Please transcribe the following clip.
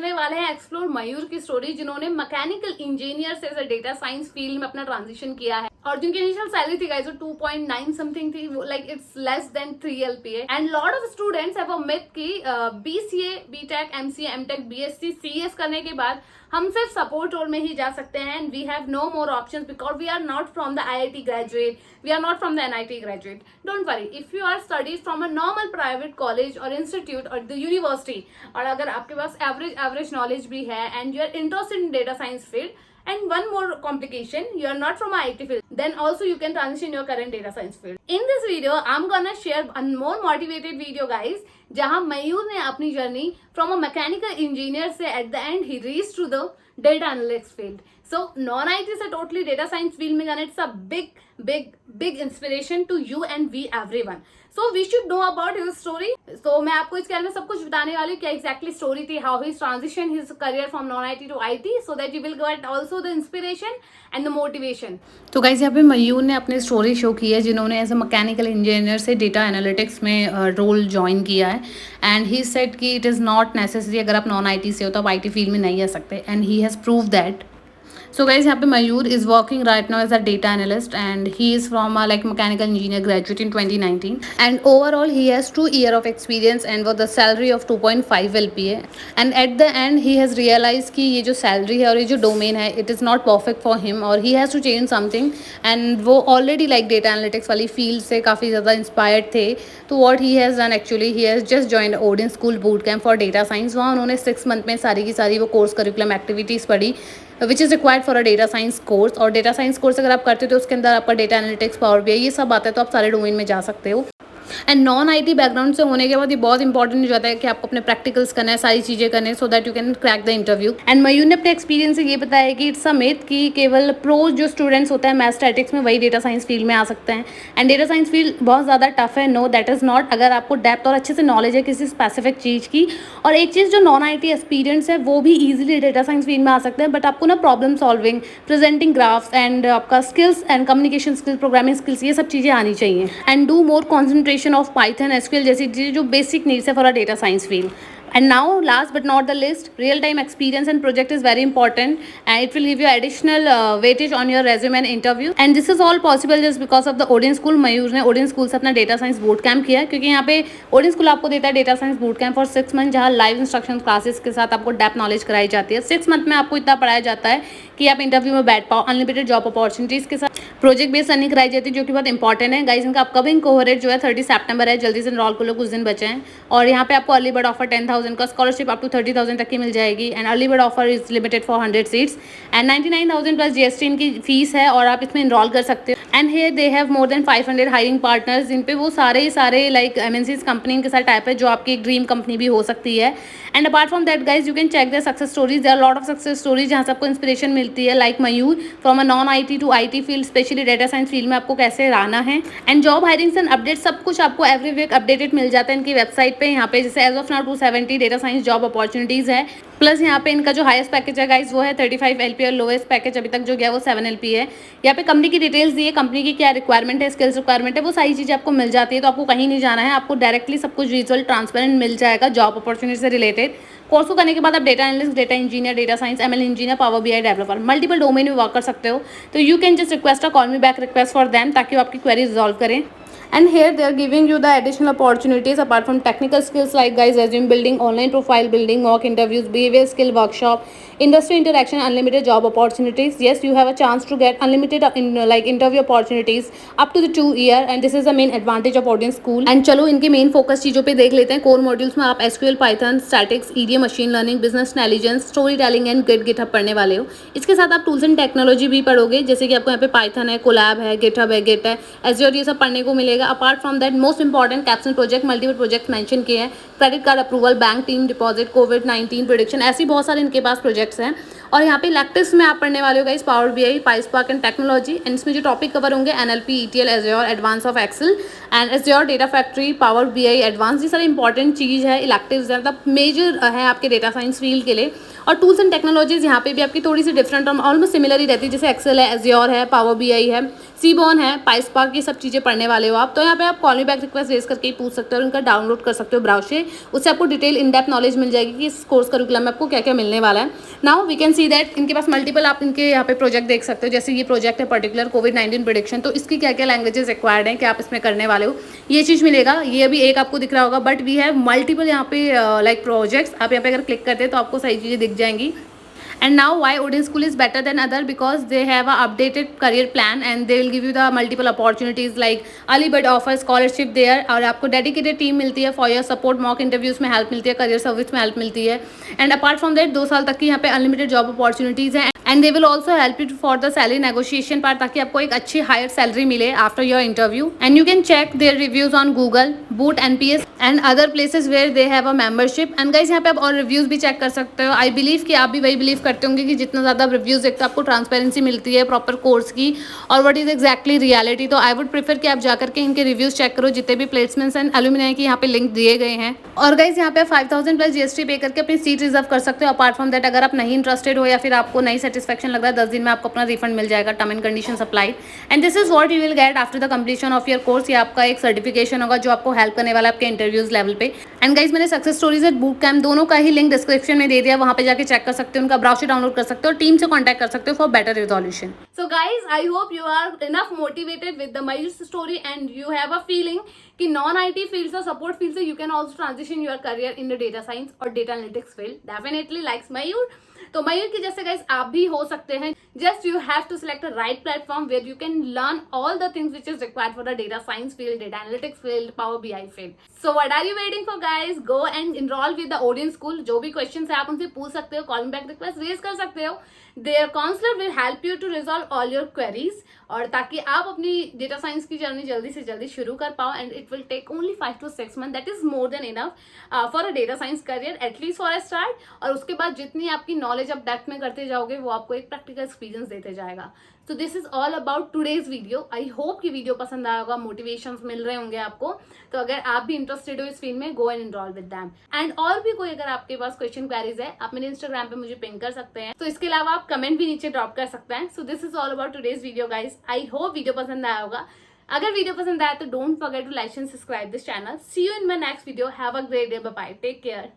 करने वाले हैं एक्सप्लोर मयूर की स्टोरी, जिन्होंने मैकेनिकल इंजीनियर से डेटा साइंस फील्ड में अपना ट्रांजिशन किया है और जिनकी इनिशियल सैलरी थी गाइस 2.9 समथिंग थी, like it's less than 3 LPA। And lot of students have a myth कि BCA, BTech, MCA, MTech, BSc, CS करने के बाद हम सिर्फ सपोर्ट रोल में ही जा सकते हैं and we have no more options because we are not from the IIT graduate, we are not from the NIT graduate. Don't worry, if you are studies from a normal private college और institute और the university, और अगर आपके पास average knowledge भी है and you are interested in data science field, and one more complication, you are not from IIT field, then also you can transition your current data science field. In this video I'm gonna share a more motivated video guys, जहां मयूर ने अपनी journey from a mechanical engineer से at the end he reached to the data analytics field. So non-IT से totally data science field में जाना, it's a big inspiration to you and we everyone. So we should know about his story. So मैं आपको इसके बारे में सब कुछ बताने वाली हूँ, क्या exactly story थी, how he transitioned his career from non-IT to IT, so that you will get also the inspiration and the motivation. तो गाइज यहाँ पे मयूर ने अपनी स्टोरी शो की है, जिन्होंने एज अ मैकेनिकल इंजीनियर से डेटा एनालिटिक्स में रोल ज्वाइन किया है एंड ही सेड कि इट इज़ नॉट नेसेसरी, अगर आप नॉन IT से हो तो आप IT फील्ड में नहीं आ सकते and he has prove that. So guys, यहाँ पे मयूर is working right now as a data analyst and he is from a like mechanical engineer graduate in 2019 and overall he has 2 years of experience and with the salary of 2.5 LPA and at the end he has realized कि ये जो salary है और ये जो domain है it is not perfect for him और he has to change something and वो already like data analytics वाली field से काफ़ी ज़्यादा inspired थे. तो what he has done actually, he has just joined Odin School Bootcamp for Data Science. वहाँ उन्होंने 6 month में सारी की सारी वो कोर्स करिकुलम एक्टिविटीज़ पढ़ी which is required for a data science course. और डेटा साइंस कोर्स अगर आप करते हो तो उसके अंदर आपका डेटा एनालिटिक्स, पावर BI ये सब आता है, तो आप सारे डोमेन में जा सकते हो. एंड नॉन IT बैकग्राउंड से होने के बाद ये बहुत इंपॉर्टेंट हो जाता है कि आपको अपने प्रैक्टिकल्स करना है, सारी चीज़ें करने हैं, so that you can crack the interview. And Mayur ने अपने एक्सपीरियंस से ये बताया है कि इट्स अ मिथ कि केवल प्रो जो स्टूडेंट्स होते हैं मैथ स्टैटिक्स में वही डेटा साइंस फील्ड में आ सकते हैं एंड डेटा साइंस फील्ड बहुत ज़्यादा टफ है. No, that is not. अगर आपको डेप्थ और अच्छे से नॉलेज है किसी स्पेसिफिक चीज़ की, और एक चीज़ जो नॉन IT एक्सपीरियंस है वो भी ईजिली डेटा साइंस फील्ड में आ सकते हैं, बट आपको ना problem solving, presenting graphs and आपका skills and communication skills, programming skills, ये सब चीज़ें आनी चाहिए. And do more concentration of Python, SQL जैसी चीज़ें जो बेसिक नीड्स है for a data science field. And now, last but not the least, real-time experience and project is very important and it will give you additional weightage on your resume and interview. And this is all possible just because of the Odin School. मयूर ने Odin School से अपना data science boot camp किया, क्योंकि यहाँ पे Odin School आपको देता है data science boot camp for 6 month, जहाँ लाइव इंस्ट्रक्शन क्लासेस के साथ आपको डेप्थ नॉलेज कराई जाती है. 6 मंथ में आपको इतना पढ़ाया जाता है कि आप इंटरव्यू में बैठ पाओ. अनलिमिटेड जॉब अपॉर्चुनिटीज़ के साथ प्रोजेक्ट बेस्ड रनिंग कराई जाती है, जो कि बहुत इंपॉर्टेंट है गाइज. इनका अपकमिंग कोहरेट जो है 30 सितंबर है, जल्दी से इनरोल कर लो, कुछ दिन बचे हैं. और यहाँ पे आपको अर्ली बर्ड ऑफर 10,000 का, स्कॉलरशिप अप टू 30,000 तक की मिल जाएगी and early bird offer is limited for 100 seats and 99,000 plus GST इनकी फीस है और आप इसमें इनरोल कर सकते हो. And here they have more than 500 hiring partners, जिन पे वो सारे लाइक MNCs कंपनी के साथ टाइप है, जो आपकी एक ड्रीम कंपनी भी हो सकती है. And apart from that guys, you can check the success stories. There are lot of success stories जहाँ से आपको इंस्पिरेशन मिलती है, like Mayur from a non IT to IT field, specially data science field में आपको कैसे रहना है. And job hirings and update सब कुछ आपको एवरी वीक अपडेटेड मिल जाता है इनकी वेबसाइट पे. यहाँ पे जैसे as of now 270 data science job opportunities है. प्लस यहाँ पे इनका जो हाईएस्ट पैकेज है गाइज वो है 35 LPA और लोएस्ट पैकेज अभी तक जो गया वो 7 LPA है. यहाँ पे कंपनी की डिटेल्स दी है, कंपनी की क्या रिक्वायरमेंट है, स्किल्स रिक्वायरमेंट है, वो सारी चीज़ें आपको मिल जाती है. तो आपको कहीं नहीं जाना है, आपको डायरेक्टली सब कुछ विजुअल ट्रांसपेरेंट मिल जाएगा जॉब अपॉर्चुनिटी से रिलेटेड. कोर्स को करने के बाद आप data analyst, data engineer, data science, ML engineer, power BI developer, multiple domain में वर्क कर सकते हो. तो you can just request a call me back request for them, ताकि वो आपकी क्वेरी रिजॉल्व करें. And here they are giving you the additional opportunities apart from technical skills like guys resume building, online profile building, mock interviews, behavior skill workshop, industry interaction, unlimited job opportunities. Yes, you have a chance to get unlimited like interview opportunities up to the 2 year and this is the main advantage of Odin School. And चलो इनके main focus चीज़ों पे देख लेते हैं. Core modules में आप SQL, Python, statics, EDA, machine learning, business intelligence, story telling and GitHub पढ़ने वाले हो. इसके साथ आप टूल्स एंड टेक्नोलॉजी भी पढ़ोगे, जैसे कि आपको यहाँ पे पाइथन है, कोलैब है, गिटहब है, गिट है, एज़्योर, ये सब पढ़ने को मिलेगा. Apart from that most important caption project, multiple project mention किए हैं, credit card approval, bank team deposit, COVID-19 prediction, ऐसी बहुत सारे इनके पास प्रोजेक्ट्स हैं. और यहाँ पे इलेक्टिव्स में आप पढ़ने वाले हो guys power BI, PySpark and technology. And इसमें जो टॉपिक कवर होंगे NLP, ETL, Azure, advance of Excel and Azure data factory, power BI advance, ये सारी इंपॉर्टेंट चीज़ है. इलेक्टिव्स है, मतलब मेजर है आपके डेटा साइंस फील्ड के लिए. और टूल्स एंड टेक्नोलॉजीज यहाँ पे भी आपकी थोड़ी सी डिफरेंट और ऑलमोस्ट सिमिलर ही रहती है, जैसे एक्सेल है, एज्योर है, पावर बीआई है, सीबॉन है, पाइस्पार्क, ये सब चीज़ें पढ़ने वाले हो आप, तो यहाँ पे आप call me back request raise करके ही पूछ सकते हो और उनका डाउनलोड कर सकते हो ब्राउज से। उससे आपको डिटेल इन डेप्थ नॉलेज मिल जाएगी कि इस कोर्स करिकुलम में आपको क्या क्या मिलने वाला है। Now we can see that इनके पास मल्टीपल आप इनके यहाँ पे प्रोजेक्ट देख सकते हो, जैसे ये प्रोजेक्ट है पर्टिकुलर कोविड-19 प्रिडिक्शन, तो इसकी क्या क्या लैंग्वेजेस रिक्वायर्ड हैं कि आप इसमें करने वाले हो, ये चीज़ मिलेगा। ये अभी एक आपको दिख रहा होगा, बट वी हैव मल्टीपल यहाँ पे लाइक प्रोजेक्ट्स। आप यहाँ पे अगर क्लिक करते हैं तो आपको सही चीज़ें दिख जाएंगी। And now why Odin School is better than other? Because they have a updated career plan and they will give you the multiple opportunities like early bird offer, scholarship there, और आपको dedicated team मिलती है for your support, mock interviews में help मिलती है, career service में help मिलती है, and apart from that 2 साल तक की यहाँ पे unlimited job opportunities हैं, and they will also help you for the salary negotiation part, ताकि आपको एक अच्छी higher salary मिले after your interview, and you can check their reviews on Google, Boot, NPS and other places where they have a membership। and guys यहाँ पे आप और reviews भी check कर सकते हो। I believe कि आप भी वही believe करते होंगे कि जितना ज़्यादा रिव्यूज़ देखते हो आपको ट्रांसपेरेंसी मिलती है प्रॉपर कोर्स की और व्हाट इज़ एग्जैक्टली रियलिटी। तो आई वुड प्रेफर कि आप जाकर के इनके रिव्यूज़ चेक करो, जितने भी प्लेसमेंट्स एंड एलुमिनाई की यहाँ पे लिंक दिए गए हैं। और गाइज यहाँ पे 5000 प्लस जीएसटी पे करके अपनी सीट रिजर्व कर सकते हो। अपार्ट फ्रॉम दैट अगर आप नहीं इंटरेस्टेड हो या फिर आपको नहीं सेटिस्फेक्शन लग रहा है, 10 दिन में आपको अपना रिफंड मिल जाएगा। Term and condition applied and this is what you will get after the completion of your course. ये आपका एक सर्टिफिकेशन होगा जो आपको हेल्प करने वाला है आपके इंटरव्यूज लेवल पे। एंड गाइज मैंने success stories eight boot camp दोनों का ही लिंक डिस्क्रिप्शन में दे दिया, वहाँ पे जाके चेक कर सकते हो, उनका ब्राउज़र डाउनलोड कर सकते हो, टीम से कॉन्टैक्ट कर सकते हो for better resolution. So guys, I hope you are enough motivated with the Mayur's story and you have a feeling कि non-IT fields or support fields से you can also transition your career in the data science or data analytics field. Definitely likes Mayur. तो मयूर की जैसे guys आप भी हो सकते हैं। Just you have to select a right platform where you can learn all the things which is required for the data science field, data analytics field, power BI field. So what are you waiting for guys? Go and enrol with the Odin school. जो भी question है आप उनसे पूछ सकते हो, call back request raise कर सकते हो। Their counsellor will help you to resolve all your queries, और ताकि आप अपनी डेटा साइंस की जर्नी जल्दी से जल्दी शुरू कर पाओ। And it will take only 5 to 6 months, that is more than enough for a data science career, at least for a start. और उसके बाद जितनी आपकी नॉलेज आप डेप्थ में करते जाओगे वो आपको एक प्रैक्टिकल एक्सपीरियंस देते जाएगा। सो this is all about today's video. I hope कि वीडियो पसंद आया होगा, मोटिवेशन मिल रहे होंगे आपको। तो अगर आप भी इंटरेस्टेड हो इस फील्ड में, गो and enrol with them. And और भी कोई अगर आपके पास क्वेश्चन क्वेरीज है, आप मेरे इंस्टाग्राम पे मुझे पिंग कर सकते हैं। तो इसके अलावा आप कमेंट भी नीचे ड्रॉप कर सकते हैं। So this is all about today's video guys. I hope video पसंद आया होगा। अगर वीडियो पसंद आया तो don't forget to like and subscribe this channel. See you in my next video. Have a great day. Bye bye. Take care.